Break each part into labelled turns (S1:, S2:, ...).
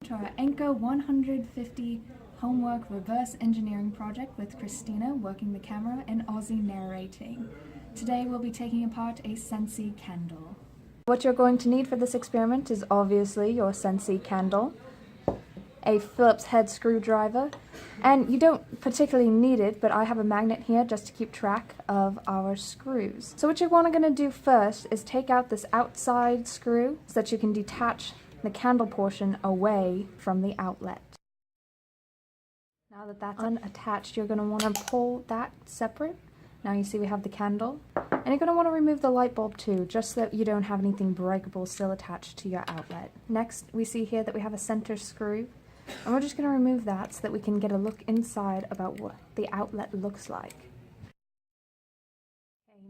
S1: To our Enco 150 homework reverse engineering project with Christina working the camera and Ozzie narrating. Today we'll be taking apart a Scentsy candle. What you're going to need for this experiment is obviously your Scentsy candle, a Phillips head screwdriver, and you don't particularly need it, but I have a magnet here just to keep track of our screws. So what you're going to do first is take out this outside screw so that you can detach the candle portion away from the outlet. Now that that's unattached, you're going to want to pull that separate. Now you see we have the candle, and you're going to want to remove the light bulb too, just so that you don't have anything breakable still attached to your outlet. Next, we see here that we have a center screw, and we're just going to remove that so that we can get a look inside about what the outlet looks like.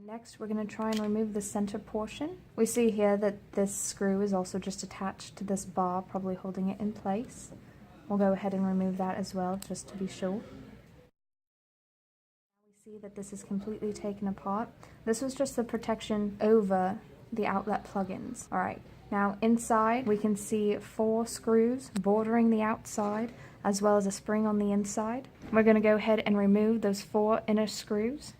S1: Next, we're going to try and remove the center portion. We see here that this screw is also just attached to this bar, probably holding it in place. We'll go ahead and remove that as well, just to be sure. We see that this is completely taken apart. This was just the protection over the outlet plugins. Alright, now inside we can see 4 screws bordering the outside, as well as a spring on the inside. We're going to go ahead and remove those 4 inner screws,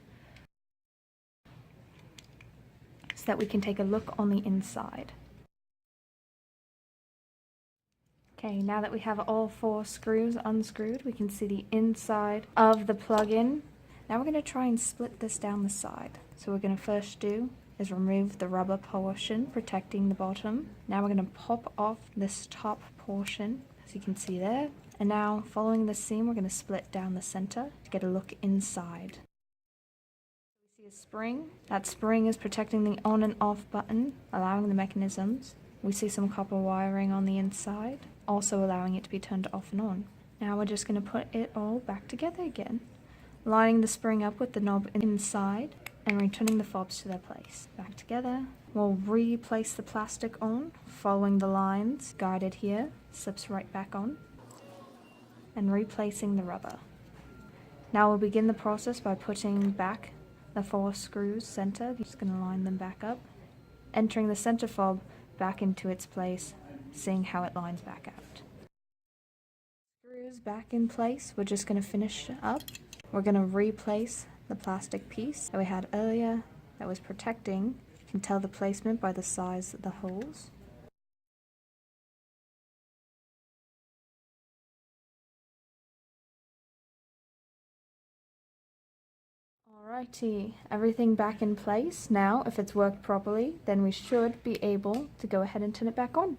S1: so that we can take a look on the inside. Okay, now that we have all 4 screws unscrewed, we can see the inside of the plug-in. Now we're going to try and split this down the side. So what we're going to first do is remove the rubber portion protecting the bottom. Now we're going to pop off this top portion, as you can see there. And now, following the seam, we're going to split down the center to get a look inside. A spring. That spring is protecting the on and off button, allowing the mechanisms. We see some copper wiring on the inside, also allowing it to be turned off and on. Now we're just going to put it all back together again, lining the spring up with the knob inside and returning the fobs to their place. Back together. We'll replace the plastic on, following the lines guided here, slips right back on, and replacing the rubber. Now we'll begin the process by putting back the 4 screws center. Just going to line them back up, entering the center fob back into its place, seeing how it lines back out. Screws back in place. We're just going to finish up. We're going to replace the plastic piece that we had earlier that was protecting. You can tell the placement by the size of the holes. Alrighty, everything back in place. Now, if it's worked properly, then we should be able to go ahead and turn it back on.